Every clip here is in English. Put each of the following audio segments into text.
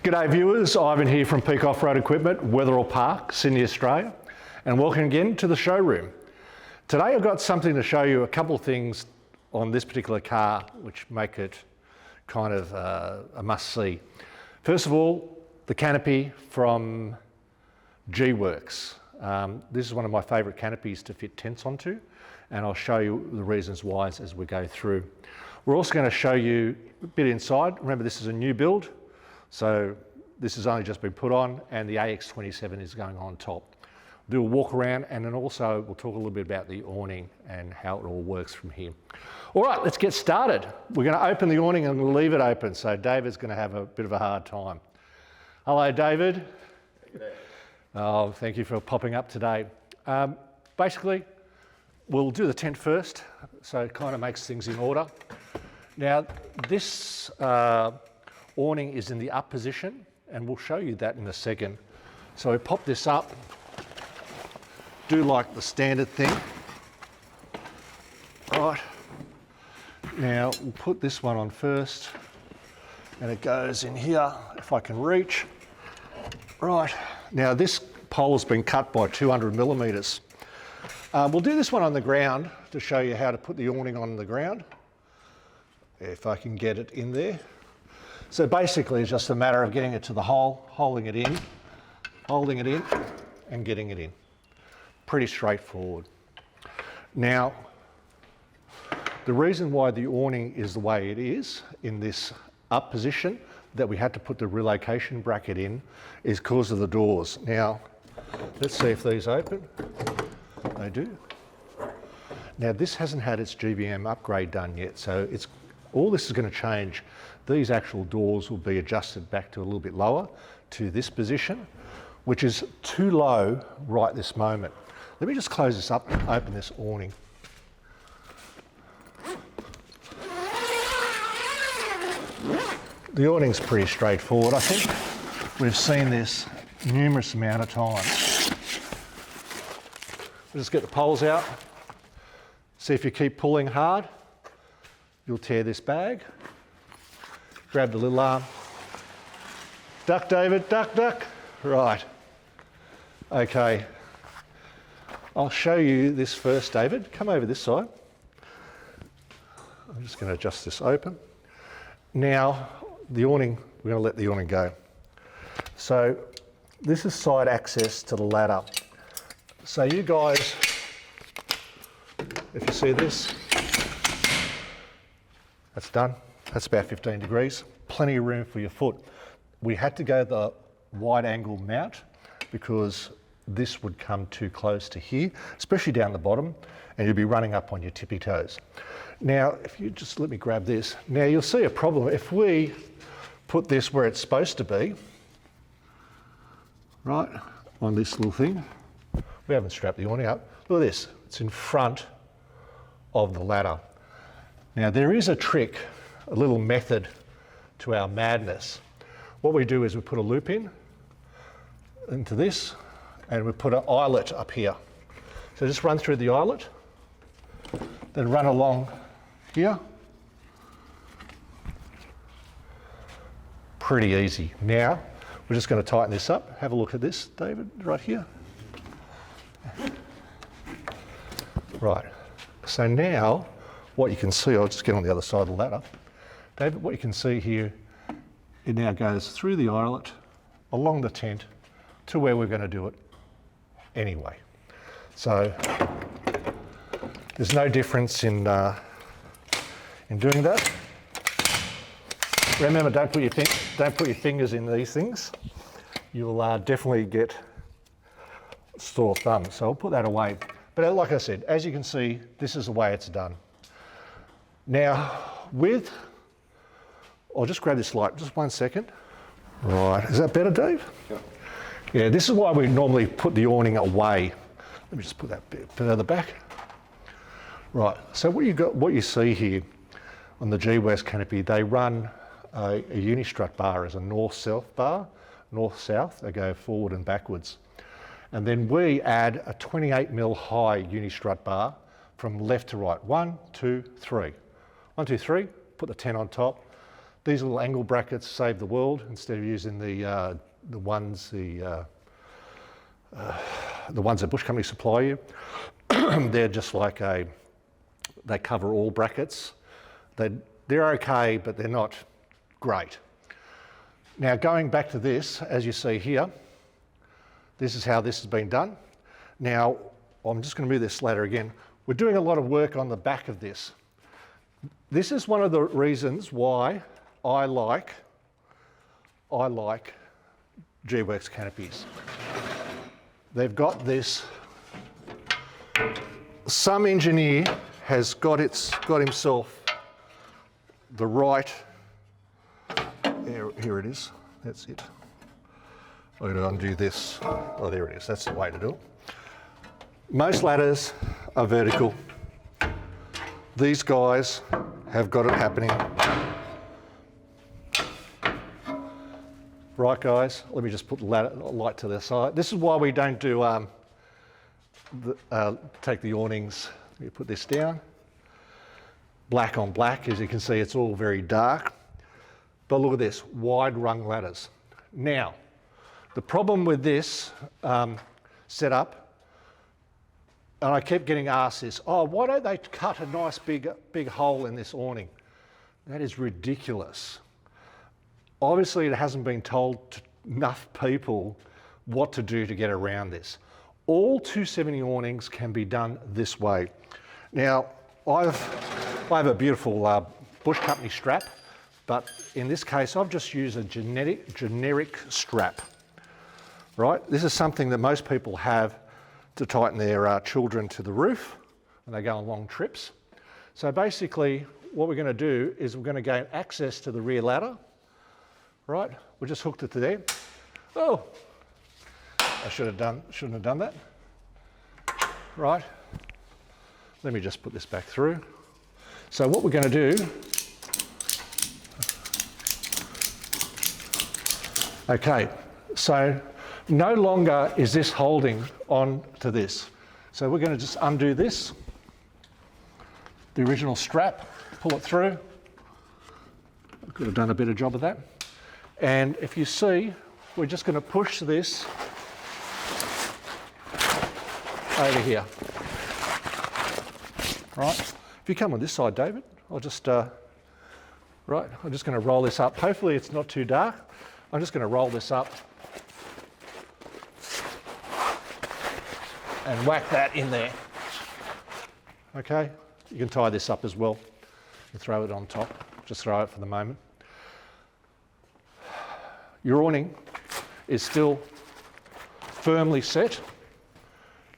G'day viewers, Ivan here from Peak Off-Road Equipment, Wetherill Park, Sydney, Australia, and welcome again to the showroom. Today I've got something to show you, a couple of things on this particular car which make it kind of a must-see. First of all, the Canopy from G-Works. This is one of my favourite canopies to fit tents onto, and I'll show you the reasons why as we go through. We're also going to show you a bit inside. Remember, this is a new build. So this has only just been put on, and the AX27 is going on top. We'll do a walk around, and then also we'll talk a little bit about the awning and how it all works from here. All right, let's get started. We're going to open the awning and we'll leave it open, so David's going to have a bit of a hard time. Hello, David. G'day. Oh, thank you for popping up today. Basically, we'll do the tent first, so it kind of makes things in order. Now, this awning is in the up position, and we'll show you that in a second. So we pop this up, do like the standard thing. Right, now we'll put this one on first, and it goes in here, if I can reach. Right, now this pole's been cut by 200 millimetres. We'll do this one on the ground to show you how to put the awning on the ground, if I can get it in there. So basically it's just a matter of getting it to the hole, holding it in, and getting it in. Pretty straightforward. Now, the reason why the awning is the way it is in this up position, that we had to put the relocation bracket in, is because of the doors. Now, let's see if these open. They do. Now, this hasn't had its GBM upgrade done yet, so all this is going to change. These actual doors will be adjusted back to a little bit lower to this position, which is too low right this moment. Let me just close this up and open this awning. The awning's pretty straightforward. I think we've seen this numerous amount of times. We'll just get the poles out. See, if you keep pulling hard, you'll tear this bag. Grab the little arm. Duck, David, duck, duck. Right. Okay. I'll show you this first, David. Come over this side. I'm just going to adjust this open. Now, the awning, we're going to let the awning go. So, this is side access to the ladder. So you guys, if you see this, that's done. That's about 15 degrees. Plenty of room for your foot. We had to go the wide angle mount because this would come too close to here, especially down the bottom, and you'd be running up on your tippy toes. Now, if you just let me grab this. Now, you'll see a problem. If we put this where it's supposed to be, right, on this little thing, we haven't strapped the awning up. Look at this. It's in front of the ladder. Now, there is a trick, a little method to our madness. What we do is we put a loop into this, and we put an eyelet up here. So just run through the eyelet, then run along here. Pretty easy. Now, we're just going to tighten this up. Have a look at this, David, right here. Right. So now, what you can see, I'll just get on the other side of the ladder. David, what you can see here, it now goes through the eyelet, along the tent, to where we're going to do it anyway. So, there's no difference in doing that. Remember, don't put your fingers in these things. You'll definitely get sore thumbs. So I'll put that away. But like I said, as you can see, this is the way it's done. Now, I'll just grab this light, just 1 second. Right, is that better, Dave? Yeah. Yeah, this is why we normally put the awning away. Let me just put that bit further back. Right, so what you see here on the G-Works Canopy, they run a uni-strut bar as a north-south bar, north-south, they go forward and backwards. And then we add a 28mm high uni-strut bar from left to right. 1, 2, 3. 1, 2, 3, put the 10 on top. These little angle brackets save the world instead of using the ones that Bush Company supply you. They're just like they cover all brackets. They're okay, but they're not great. Now going back to this, as you see here, this is how this has been done. Now, I'm just going to move this ladder again. We're doing a lot of work on the back of this. This is one of the reasons why I like G-Works canopies. They've got this, some engineer has got himself the right, here it is, that's it. I'm going to undo this. Oh, there it is, that's the way to do it. Most ladders are vertical. These guys have got it happening. Right guys, let me just put the light to the side. This is why we don't do, take the awnings, let me put this down. Black on black, as you can see, it's all very dark. But look at this, wide rung ladders. Now, the problem with this setup, and I kept getting asked this, oh, why don't they cut a nice big hole in this awning? That is ridiculous. Obviously, it hasn't been told to enough people what to do to get around this. All 270 awnings can be done this way. Now, I have a beautiful Bush Company strap, but in this case, I've just used a generic strap, right? This is something that most people have to tighten their children to the roof when they go on long trips. So basically, what we're going to do is we're going to gain access to the rear ladder. Right, we just hooked it to there. Oh, I shouldn't have done that. Right, let me just put this back through. So what we're going to do, okay, so no longer is this holding on to this. So we're going to just undo this, the original strap, pull it through. I could have done a better job of that. And if you see, we're just going to push this over here. Right? If you come on this side, David, I'll just, right, I'm just going to roll this up. Hopefully it's not too dark. I'm just going to roll this up and whack that in there. Okay? You can tie this up as well and throw it on top. Just throw it for the moment. Your awning is still firmly set,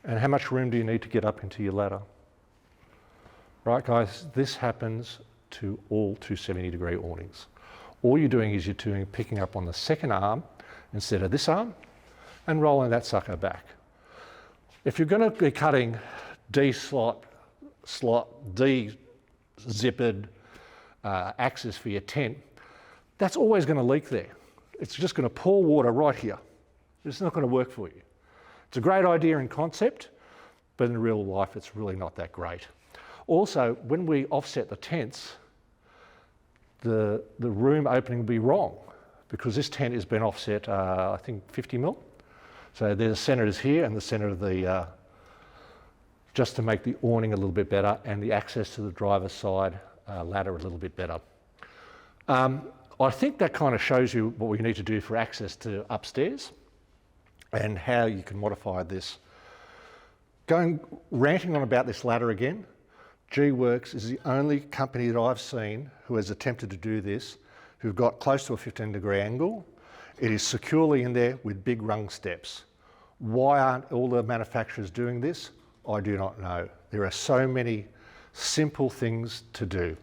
and how much room do you need to get up into your ladder? Right guys, this happens to all 270-degree awnings. All you're doing is picking up on the second arm instead of this arm and rolling that sucker back. If you're going to be cutting D-zippered axis for your tent, that's always going to leak there. It's just going to pour water right here. It's not going to work for you. It's a great idea in concept, but in real life, it's really not that great. Also, when we offset the tents, the room opening will be wrong because this tent has been offset, I think 50 mil. So the centre is here and the centre of the, just to make the awning a little bit better and the access to the driver's side ladder a little bit better. I think that kind of shows you what we need to do for access to upstairs and how you can modify this. Ranting on about this ladder again, G-Works is the only company that I've seen who has attempted to do this, who've got close to a 15-degree angle. It is securely in there with big rung steps. Why aren't all the manufacturers doing this? I do not know. There are so many simple things to do.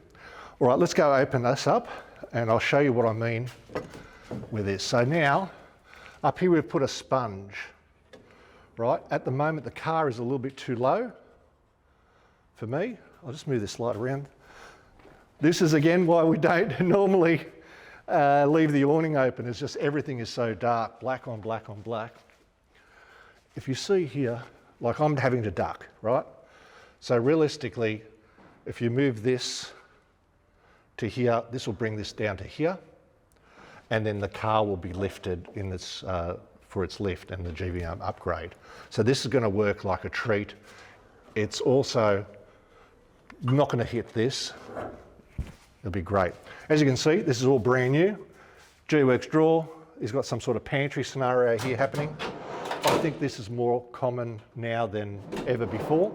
All right, let's go open this up and I'll show you what I mean with this. So now, up here we've put a sponge, right? At the moment the car is a little bit too low for me. I'll just move this light around. This is again why we don't normally leave the awning open. It's just everything is so dark, black on black on black. If you see here, like I'm having to duck, right? So realistically, if you move this, to here. This will bring this down to here, and then the car will be lifted in this for its lift and the GVM upgrade. So this is going to work like a treat. It's also not going to hit this. It'll be great. As you can see, this is all brand new. G-Works drawer. He's got some sort of pantry scenario here happening. I think this is more common now than ever before.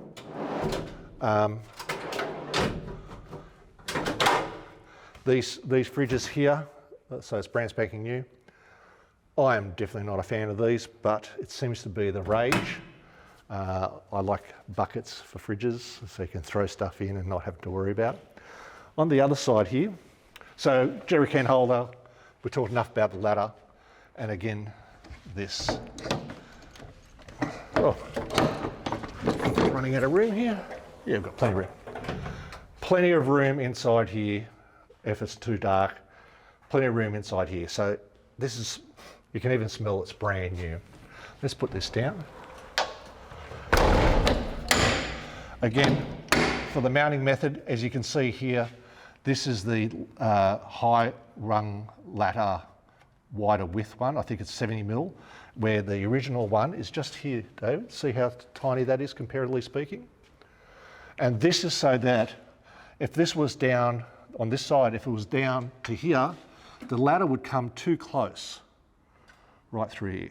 These fridges here, so it's brand spanking new. I am definitely not a fan of these, but it seems to be the rage. I like buckets for fridges, so you can throw stuff in and not have to worry about it. On the other side here, so jerry can holder, we talked enough about the ladder, and again, this. Oh, running out of room here. Yeah, we've got plenty of room. Plenty of room inside here, if it's too dark. Plenty of room inside here. So this is, you can even smell it's brand new. Let's put this down. Again, for the mounting method, as you can see here, this is the high rung ladder, wider width one. I think it's 70 mil, where the original one is just here, David. See how tiny that is, comparatively speaking? And this is so that if this was down on this side, if it was down to here, the ladder would come too close right through here.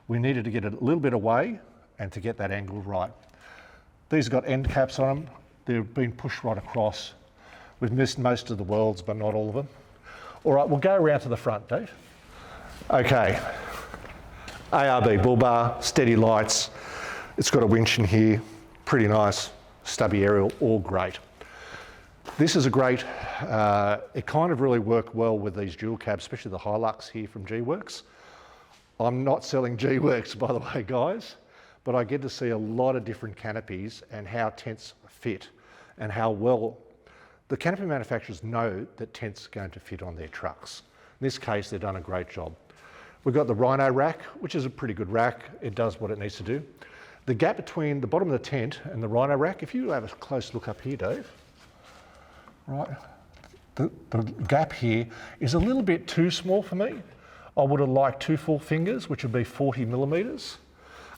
We needed to get it a little bit away and to get that angle right. These have got end caps on them. They've been pushed right across. We've missed most of the worlds, but not all of them. All right, we'll go around to the front, Dave. Okay, ARB bull bar, steady lights. It's got a winch in here, pretty nice, stubby aerial, all great. This is a great, it kind of really worked well with these dual cabs, especially the Hilux here from G-Works. I'm not selling G-Works, by the way, guys, but I get to see a lot of different canopies and how tents fit and how well the canopy manufacturers know that tents are going to fit on their trucks. In this case, they've done a great job. We've got the Rhino rack, which is a pretty good rack. It does what it needs to do. The gap between the bottom of the tent and the Rhino rack, if you have a close look up here, Dave, right, the gap here is a little bit too small for me. I would have liked 2 full fingers, which would be 40 millimeters.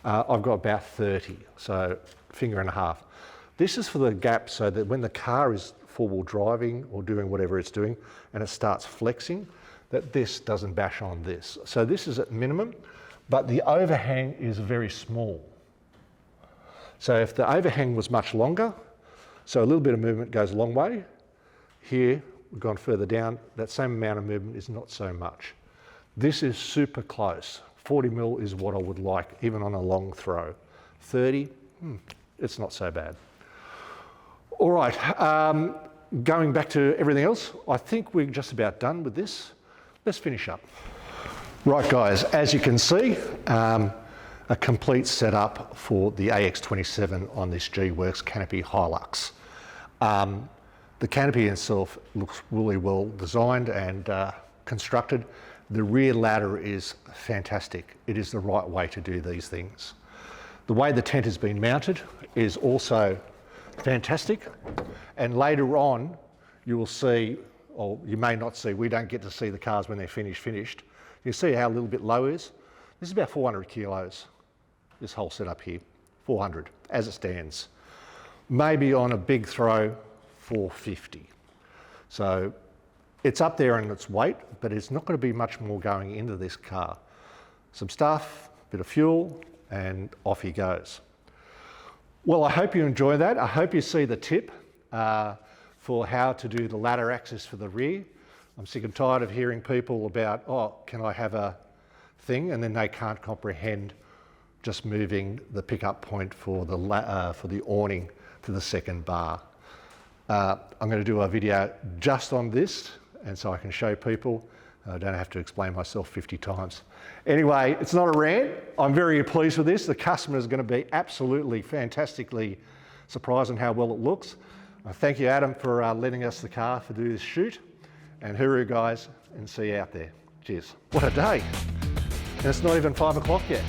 I've got about 30, so finger and a half. This is for the gap so that when the car is four-wheel driving or doing whatever it's doing and it starts flexing, that this doesn't bash on this. So this is at minimum, but the overhang is very small. So if the overhang was much longer, so a little bit of movement goes a long way. Here, we've gone further down, that same amount of movement is not so much. This is super close. 40 mil is what I would like, even on a long throw. 30, it's not so bad. All right, going back to everything else, I think we're just about done with this. Let's finish up. Right, guys, as you can see, a complete setup for the AX27 on this G-Works Canopy Hilux. The canopy itself looks really well designed and constructed. The rear ladder is fantastic. It is the right way to do these things. The way the tent has been mounted is also fantastic. And later on, you will see, or you may not see, we don't get to see the cars when they're finished. You see how a little bit low is? This is about 400 kilos, this whole setup here, 400 as it stands. Maybe on a big throw, 450. So it's up there in its weight, but it's not going to be much more going into this car. Some stuff, a bit of fuel, and off he goes. Well, I hope you enjoy that. I hope you see the tip for how to do the ladder access for the rear. I'm sick and tired of hearing people about, oh, can I have a thing? And then they can't comprehend just moving the pickup point for the awning to the second bar. I'm going to do a video just on this, and so I can show people. I don't have to explain myself 50 times. Anyway, it's not a rant. I'm very pleased with this. The customer is going to be absolutely fantastically surprised on how well it looks. Thank you, Adam, for lending us the car to do this shoot. And hooroo, guys, and see you out there. Cheers. What a day. And it's not even 5 o'clock yet.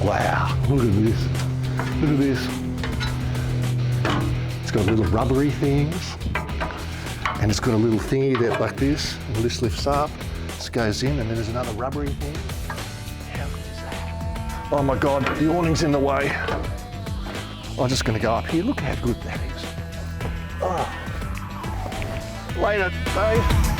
Wow, look at this. Look at this. It's got little rubbery things. And it's got a little thingy that like this, and this lifts up, this goes in, and then there's another rubbery thing. How good is that? Oh my God, the awning's in the way. I'm just gonna go up here. Look how good that is. Oh. Later, Dave.